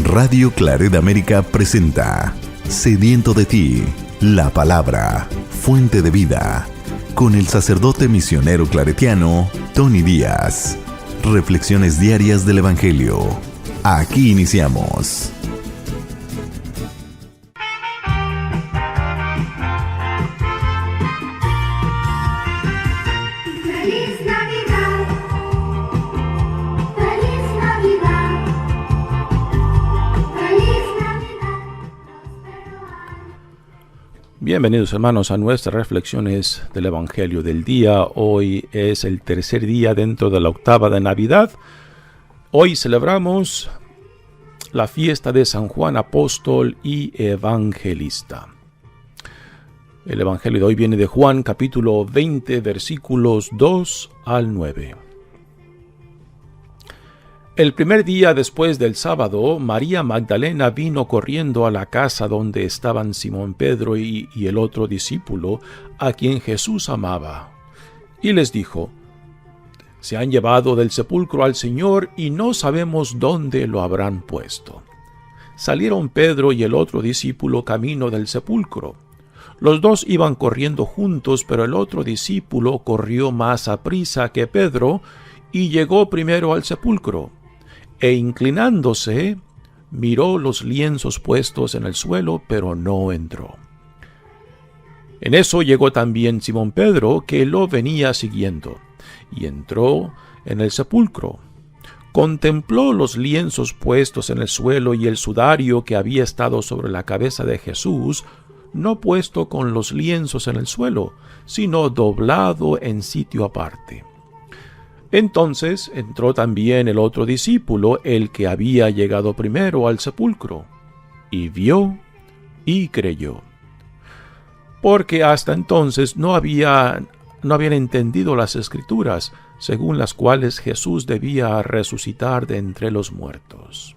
Radio Claret América presenta Sediento de ti, la palabra, fuente de vida, con el sacerdote misionero claretiano Tony Díaz. Reflexiones diarias del Evangelio. Aquí iniciamos. Bienvenidos hermanos a nuestras reflexiones del Evangelio del día. Hoy es el tercer día dentro de la octava de Navidad. Hoy celebramos la fiesta de San Juan Apóstol y Evangelista. El Evangelio de hoy viene de Juan capítulo 20 versículos 2 al 9. El primer día después del sábado, María Magdalena vino corriendo a la casa donde estaban Simón Pedro y el otro discípulo, a quien Jesús amaba. Y les dijo: «Se han llevado del sepulcro al Señor y no sabemos dónde lo habrán puesto». Salieron Pedro y el otro discípulo camino del sepulcro. Los dos iban corriendo juntos, pero el otro discípulo corrió más aprisa que Pedro y llegó primero al sepulcro. E inclinándose, miró los lienzos puestos en el suelo, pero no entró. En eso llegó también Simón Pedro, que lo venía siguiendo, y entró en el sepulcro. Contempló los lienzos puestos en el suelo y el sudario que había estado sobre la cabeza de Jesús, no puesto con los lienzos en el suelo, sino doblado en sitio aparte. Entonces entró también el otro discípulo, el que había llegado primero al sepulcro, y vio y creyó. Porque hasta entonces no habían entendido las Escrituras, según las cuales Jesús debía resucitar de entre los muertos.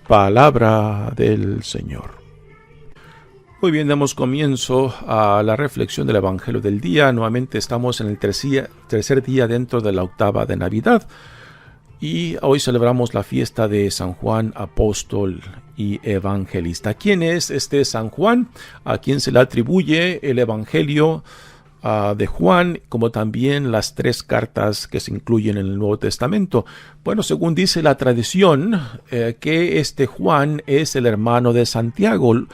Palabra del Señor. Muy bien, damos comienzo a la reflexión del Evangelio del día. Nuevamente estamos en el tercer día dentro de la octava de Navidad. Y hoy celebramos la fiesta de San Juan Apóstol y Evangelista. ¿Quién es este San Juan? ¿A quién se le atribuye el Evangelio de Juan, como también las tres cartas que se incluyen en el Nuevo Testamento? Bueno, según dice la tradición, que este Juan es el hermano de Santiago,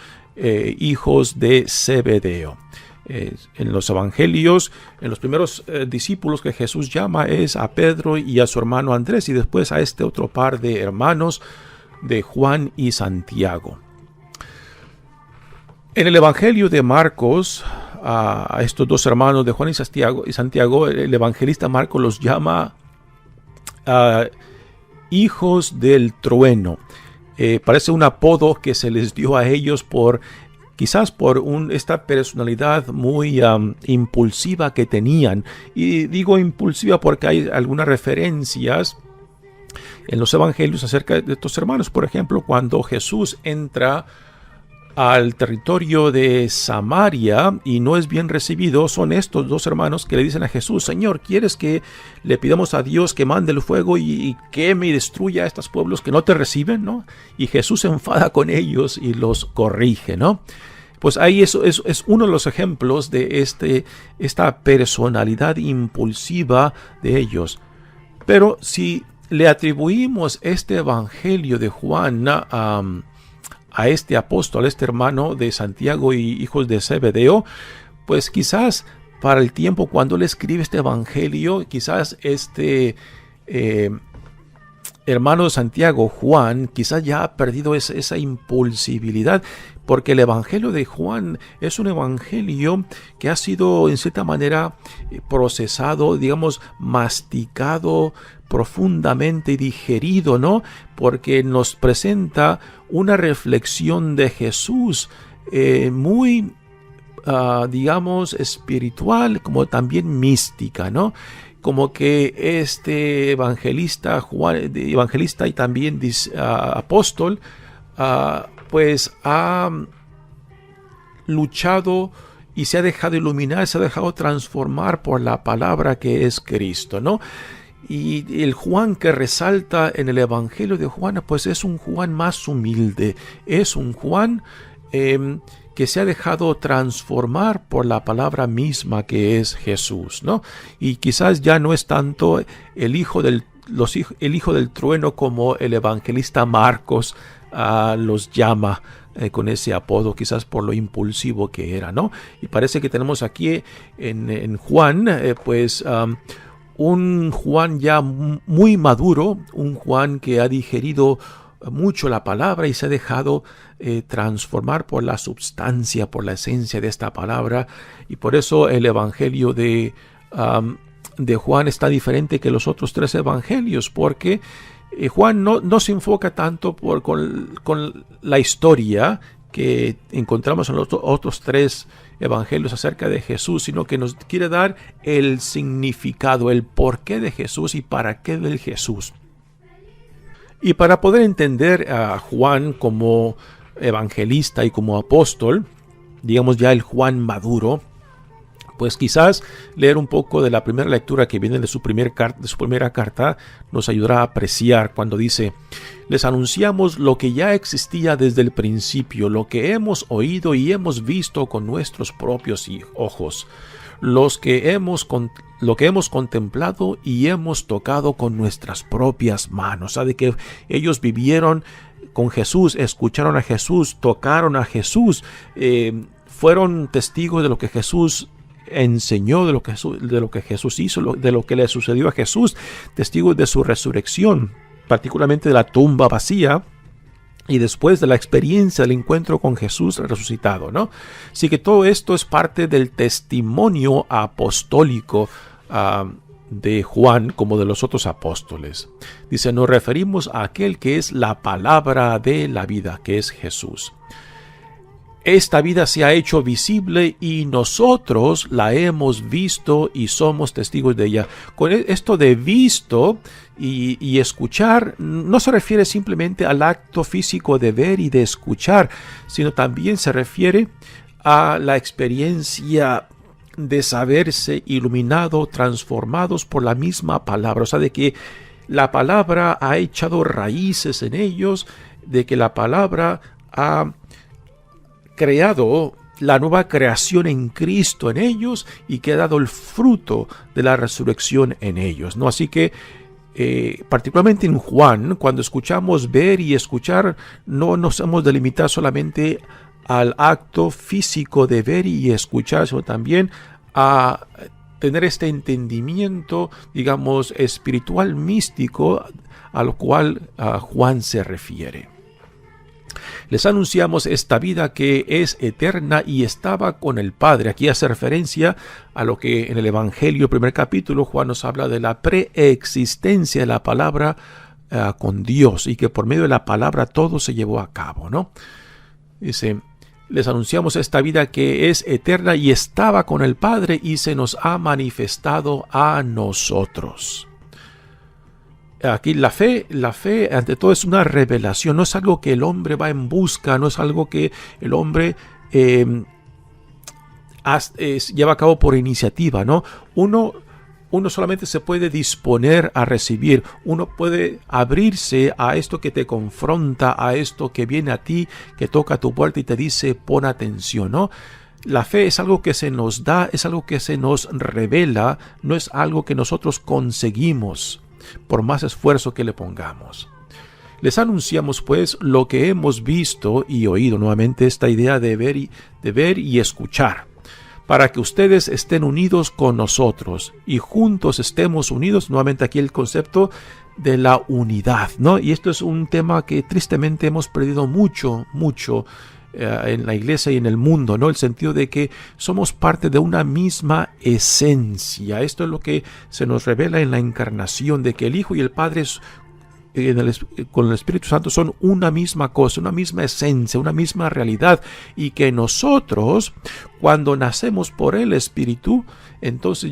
hijos de Zebedeo. En los evangelios, en los primeros discípulos que Jesús llama es a Pedro y a su hermano Andrés, y después a este otro par de hermanos de Juan y Santiago. En el evangelio de Marcos, a estos dos hermanos de Juan y Santiago, el evangelista Marcos los llama hijos del trueno. Parece un apodo que se les dio a ellos quizás por esta personalidad muy impulsiva que tenían. Y digo impulsiva porque hay algunas referencias en los evangelios acerca de estos hermanos. Por ejemplo, cuando Jesús entra al territorio de Samaria y no es bien recibido, son estos dos hermanos que le dicen a Jesús: «Señor, ¿quieres que le pidamos a Dios que mande el fuego y que me destruya a estos pueblos que no te reciben?», ¿no? Y Jesús se enfada con ellos y los corrige, ¿no? Pues ahí eso es uno de los ejemplos de esta personalidad impulsiva de ellos. Pero si le atribuimos este evangelio de Juan a este apóstol, a este hermano de Santiago y hijos de Zebedeo, pues quizás para el tiempo cuando él escribe este evangelio, quizás este hermano de Santiago, Juan, quizás ya ha perdido esa impulsividad, porque el evangelio de Juan es un evangelio que ha sido en cierta manera procesado, digamos, masticado profundamente y digerido, ¿no? Porque nos presenta una reflexión de Jesús muy, digamos, espiritual, como también mística, ¿no? Como que este evangelista, Juan, evangelista y también apóstol, pues ha luchado y se ha dejado iluminar, se ha dejado transformar por la palabra que es Cristo, ¿no? Y el Juan que resalta en el Evangelio de Juan, pues es un Juan más humilde, es un Juan que se ha dejado transformar por la palabra misma que es Jesús, ¿no? Y quizás ya no es tanto el hijo del trueno como el evangelista Marcos los llama con ese apodo, quizás por lo impulsivo que era, ¿no? Y parece que tenemos aquí en Juan, un Juan ya muy maduro, un Juan que ha digerido mucho la palabra y se ha dejado transformar por la substancia, por la esencia de esta palabra, y por eso el evangelio de Juan está diferente que los otros 3 evangelios, porque Juan no se enfoca tanto con la historia que encontramos en los otros 3 evangelios acerca de Jesús, sino que nos quiere dar el significado, el porqué de Jesús y para qué del Jesús. Y para poder entender a Juan como evangelista y como apóstol, digamos ya el Juan maduro, pues quizás leer un poco de la primera lectura que viene de su primera carta nos ayudará a apreciar cuando dice: les anunciamos lo que ya existía desde el principio, lo que hemos oído y hemos visto con nuestros propios ojos, lo que hemos contemplado y hemos tocado con nuestras propias manos. ¿Sabe que ellos vivieron con Jesús, escucharon a Jesús, tocaron a Jesús, fueron testigos de lo que Jesús enseñó, de lo que Jesús hizo, de lo que le sucedió a Jesús, testigos de su resurrección, particularmente de la tumba vacía, y después de la experiencia del encuentro con Jesús resucitado, ¿no? Así que todo esto es parte del testimonio apostólico de Juan como de los otros apóstoles. Dice: nos referimos a aquel que es la palabra de la vida, que es Jesús. Esta vida se ha hecho visible y nosotros la hemos visto y somos testigos de ella. Con esto de visto y escuchar no se refiere simplemente al acto físico de ver y de escuchar, sino también se refiere a la experiencia de saberse iluminado, transformados por la misma palabra. O sea, de que la palabra ha echado raíces en ellos, de que la palabra ha creado la nueva creación en Cristo en ellos y que ha dado el fruto de la resurrección en ellos, ¿no? Así que particularmente en Juan, cuando escuchamos ver y escuchar, no nos hemos de limitar solamente al acto físico de ver y escuchar, sino también a tener este entendimiento, digamos, espiritual místico a lo cual Juan se refiere. Les anunciamos esta vida que es eterna y estaba con el Padre. Aquí hace referencia a lo que en el Evangelio, primer capítulo, Juan nos habla de la preexistencia de la palabra con Dios, y que por medio de la palabra todo se llevó a cabo, ¿no? Dice: les anunciamos esta vida que es eterna y estaba con el Padre y se nos ha manifestado a nosotros. Aquí la fe ante todo es una revelación, no es algo que el hombre va en busca, no es algo que el hombre lleva a cabo por iniciativa, ¿no? Uno solamente se puede disponer a recibir, uno puede abrirse a esto que te confronta, a esto que viene a ti, que toca a tu puerta y te dice: pon atención, ¿no? La fe es algo que se nos da, es algo que se nos revela, no es algo que nosotros conseguimos por más esfuerzo que le pongamos. Les anunciamos pues lo que hemos visto y oído, nuevamente esta idea de ver y escuchar, para que ustedes estén unidos con nosotros y juntos estemos unidos. Nuevamente aquí el concepto de la unidad, ¿no? Y esto es un tema que tristemente hemos perdido mucho en la iglesia y en el mundo, ¿no? El sentido de que somos parte de una misma esencia. Esto es lo que se nos revela en la encarnación, de que el Hijo y el Padre con el Espíritu Santo son una misma cosa, una misma esencia, una misma realidad, y que nosotros, cuando nacemos por el Espíritu, entonces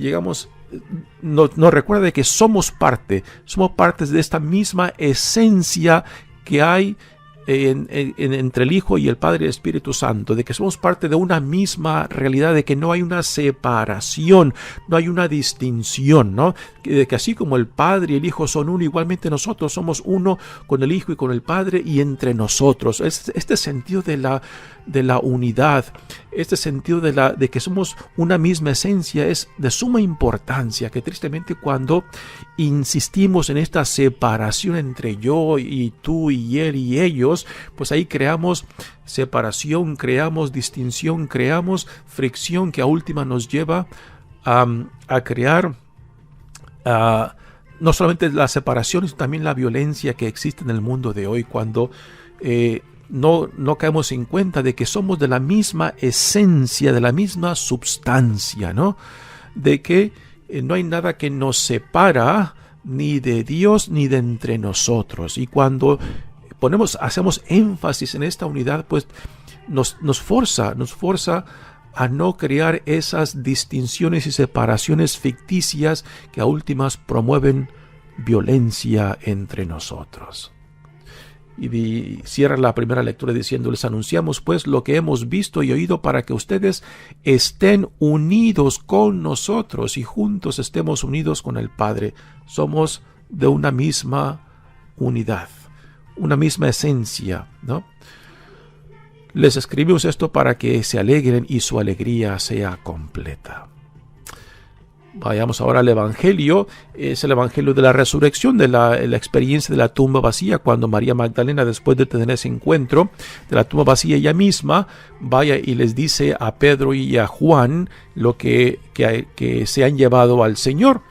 nos recuerda de que somos partes de esta misma esencia que hay entre el Hijo y el Padre y el Espíritu Santo, de que somos parte de una misma realidad, de que no hay una separación, no hay una distinción, ¿no? De que así como el Padre y el Hijo son uno, igualmente nosotros somos uno con el Hijo y con el Padre y entre nosotros. Este sentido de la unidad, este sentido de que somos una misma esencia es de suma importancia, que tristemente cuando insistimos en esta separación entre yo y tú y él y ellos, pues ahí creamos separación, creamos distinción, creamos fricción que a última nos lleva a crear no solamente la separación, sino también la violencia que existe en el mundo de hoy, cuando no caemos en cuenta de que somos de la misma esencia, de la misma substancia, ¿no? De que no hay nada que nos separa ni de Dios ni de entre nosotros. Y cuando hacemos énfasis en esta unidad, pues nos forza a no crear esas distinciones y separaciones ficticias que a últimas promueven violencia entre nosotros. Y cierra la primera lectura diciendo: les anunciamos pues lo que hemos visto y oído, para que ustedes estén unidos con nosotros y juntos estemos unidos con el Padre. Somos de una misma unidad, una misma esencia, ¿no? Les escribimos esto para que se alegren y su alegría sea completa. Vayamos ahora al Evangelio. Es el Evangelio de la resurrección, de la experiencia de la tumba vacía, cuando María Magdalena, después de tener ese encuentro de la tumba vacía ella misma, vaya y les dice a Pedro y a Juan lo que se han llevado al Señor.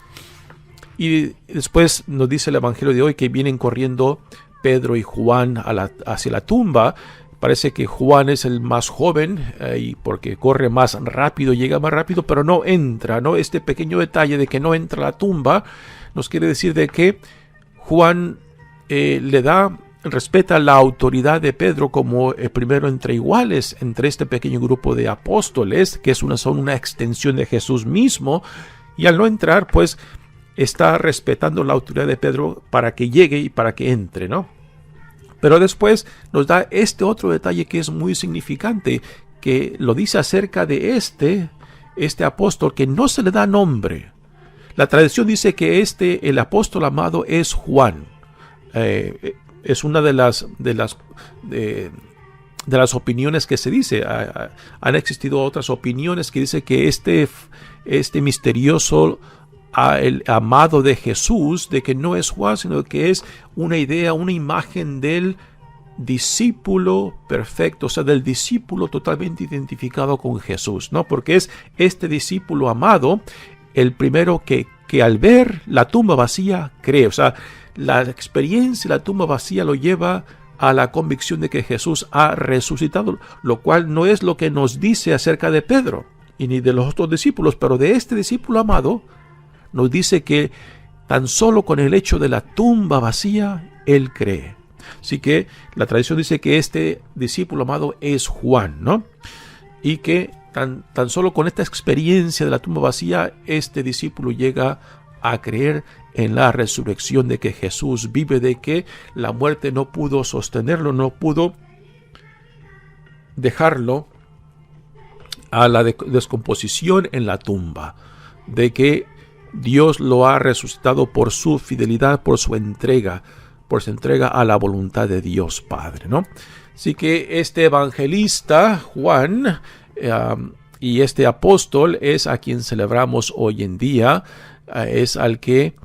Y después nos dice el Evangelio de hoy que vienen corriendo Pedro y Juan hacia la tumba. Parece que Juan es el más joven y porque corre más rápido, llega más rápido, pero no entra, ¿no? Este pequeño detalle de que no entra a la tumba nos quiere decir de que Juan respeta la autoridad de Pedro como el primero entre iguales, entre este pequeño grupo de apóstoles, que son una extensión de Jesús mismo, y al no entrar, pues está respetando la autoridad de Pedro para que llegue y para que entre, ¿no? Pero después nos da este otro detalle que es muy significante, que lo dice acerca de este apóstol que no se le da nombre. La tradición dice que el apóstol amado es Juan. Es una de las opiniones que se dice. Han existido otras opiniones que dice que este misterioso el amado de Jesús, de que no es Juan, sino que es una idea, una imagen del discípulo perfecto, o sea, del discípulo totalmente identificado con Jesús, ¿no? Porque es este discípulo amado el primero que al ver la tumba vacía cree. O sea, la experiencia de la tumba vacía lo lleva a la convicción de que Jesús ha resucitado, lo cual no es lo que nos dice acerca de Pedro y ni de los otros discípulos, pero de este discípulo amado nos dice que tan solo con el hecho de la tumba vacía, él cree. Así que la tradición dice que este discípulo amado es Juan, ¿no? Y que tan solo con esta experiencia de la tumba vacía, este discípulo llega a creer en la resurrección, de que Jesús vive, de que la muerte no pudo sostenerlo, no pudo dejarlo a la descomposición en la tumba, de que Dios lo ha resucitado por su fidelidad, por su entrega a la voluntad de Dios Padre, ¿no? Así que este evangelista Juan y este apóstol es a quien celebramos hoy en día, es al que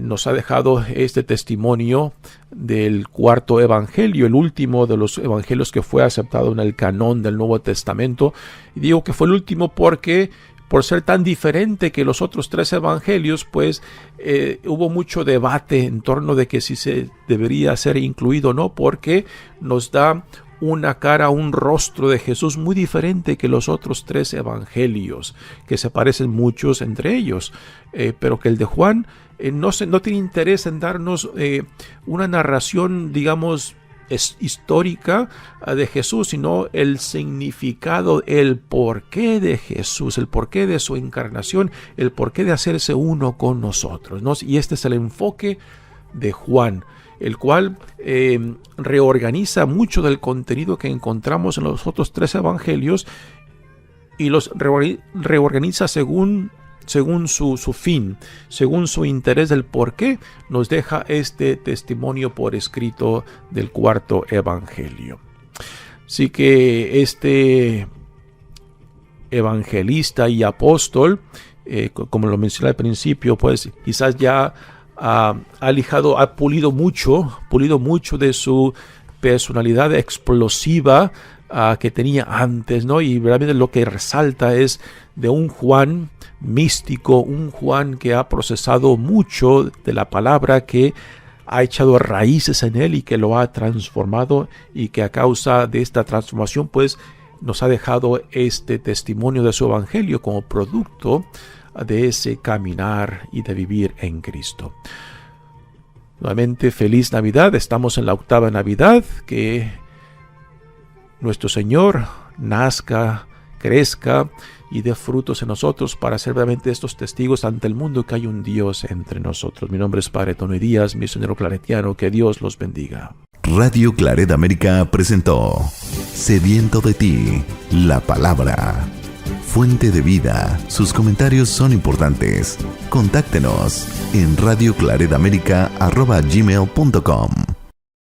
nos ha dejado este testimonio del cuarto evangelio, el último de los evangelios que fue aceptado en el canón del Nuevo Testamento. Y digo que fue el último porque por ser tan diferente que los otros tres evangelios, pues hubo mucho debate en torno de que si se debería ser incluido o no, porque nos da una cara, un rostro de Jesús muy diferente que los otros tres evangelios, que se parecen muchos entre ellos, pero que el de Juan no tiene interés en darnos una narración, digamos, histórica de Jesús, sino el significado, el porqué de Jesús, el porqué de su encarnación, el porqué de hacerse uno con nosotros, ¿no? Y este es el enfoque de Juan, el cual reorganiza mucho del contenido que encontramos en los otros 3 evangelios y los reorganiza según su fin, según su interés del por qué nos deja este testimonio por escrito del 4º evangelio. Así que este evangelista y apóstol, como lo mencioné al principio, pues quizás ya ha pulido mucho de su personalidad explosiva que tenía antes, ¿no? Y realmente lo que resalta es de un Juan místico, un Juan que ha procesado mucho de la palabra, que ha echado raíces en él y que lo ha transformado, y que a causa de esta transformación pues nos ha dejado este testimonio de su evangelio como producto de ese caminar y de vivir en Cristo. Nuevamente, feliz Navidad. Estamos en la 8ª Navidad. Que nuestro Señor nazca, crezca y dé frutos en nosotros para ser realmente estos testigos ante el mundo que hay un Dios entre nosotros. Mi nombre es Padre Tony Díaz, misionero claretiano. Que Dios los bendiga. Radio Claret América presentó Sediento de ti, la palabra. Fuente de vida. Sus comentarios son importantes. Contáctenos en radioclaretamerica@gmail.com.